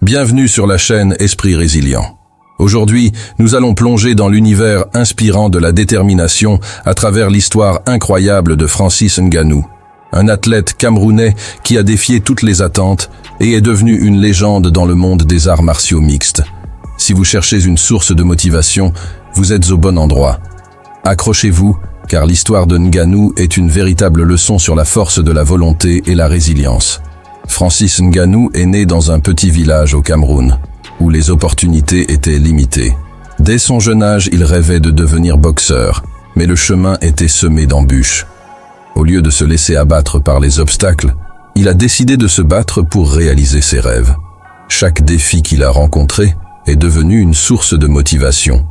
Bienvenue sur la chaîne Esprit Résilient. Aujourd'hui, nous allons plonger dans l'univers inspirant de la détermination à travers l'histoire incroyable de Francis Ngannou, un athlète camerounais qui a défié toutes les attentes et est devenu une légende dans le monde des arts martiaux mixtes. Si vous cherchez une source de motivation, vous êtes au bon endroit. Accrochez-vous, car l'histoire de Ngannou est une véritable leçon sur la force de la volonté et la résilience. Francis Ngannou est né dans un petit village au Cameroun, où les opportunités étaient limitées. Dès son jeune âge, il rêvait de devenir boxeur, mais le chemin était semé d'embûches. Au lieu de se laisser abattre par les obstacles, il a décidé de se battre pour réaliser ses rêves. Chaque défi qu'il a rencontré est devenu une source de motivation,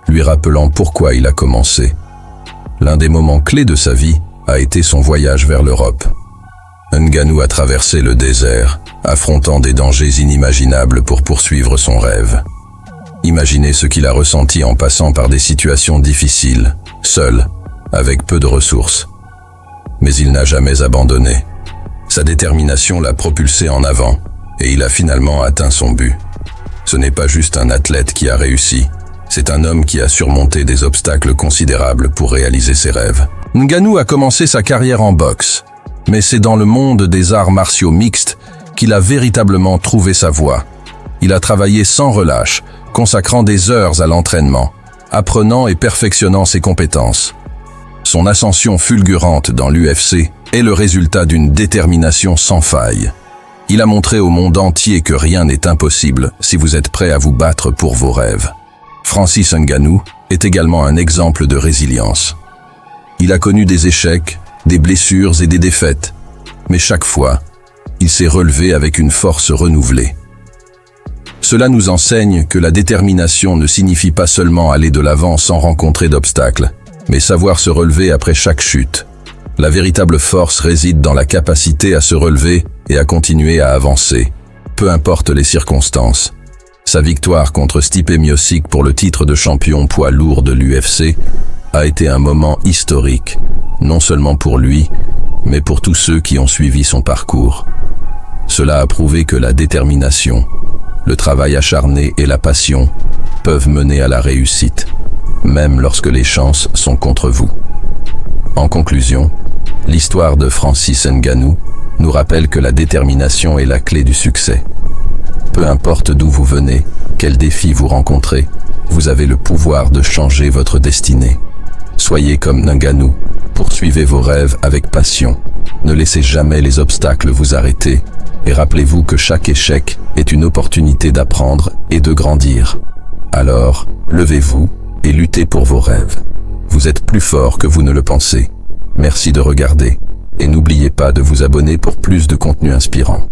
lui rappelant pourquoi il a commencé. L'un des moments clés de sa vie a été son voyage vers l'Europe. Ngannou a traversé le désert, affrontant des dangers inimaginables pour poursuivre son rêve. Imaginez ce qu'il a ressenti en passant par des situations difficiles, seul, avec peu de ressources. Mais il n'a jamais abandonné. Sa détermination l'a propulsé en avant, et il a finalement atteint son but. Ce n'est pas juste un athlète qui a réussi, c'est un homme qui a surmonté des obstacles considérables pour réaliser ses rêves. Ngannou a commencé sa carrière en boxe, mais c'est dans le monde des arts martiaux mixtes qu'il a véritablement trouvé sa voie. Il a travaillé sans relâche, consacrant des heures à l'entraînement, apprenant et perfectionnant ses compétences. Son ascension fulgurante dans l'UFC est le résultat d'une détermination sans faille. Il a montré au monde entier que rien n'est impossible si vous êtes prêt à vous battre pour vos rêves. Francis Ngannou est également un exemple de résilience. Il a connu des échecs, des blessures et des défaites, mais chaque fois, il s'est relevé avec une force renouvelée. Cela nous enseigne que la détermination ne signifie pas seulement aller de l'avant sans rencontrer d'obstacles, mais savoir se relever après chaque chute. La véritable force réside dans la capacité à se relever et à continuer à avancer, peu importe les circonstances. Sa victoire contre Stipe Miocic pour le titre de champion poids lourd de l'UFC a été un moment historique, non seulement pour lui, mais pour tous ceux qui ont suivi son parcours. Cela a prouvé que la détermination, le travail acharné et la passion peuvent mener à la réussite, même lorsque les chances sont contre vous. En conclusion, l'histoire de Francis Ngannou nous rappelle que la détermination est la clé du succès. Peu importe d'où vous venez, quels défis vous rencontrez, vous avez le pouvoir de changer votre destinée. Soyez comme Ngannou, poursuivez vos rêves avec passion, ne laissez jamais les obstacles vous arrêter, et rappelez-vous que chaque échec est une opportunité d'apprendre et de grandir. Alors, levez-vous et luttez pour vos rêves. Vous êtes plus fort que vous ne le pensez. Merci de regarder, et n'oubliez pas de vous abonner pour plus de contenu inspirant.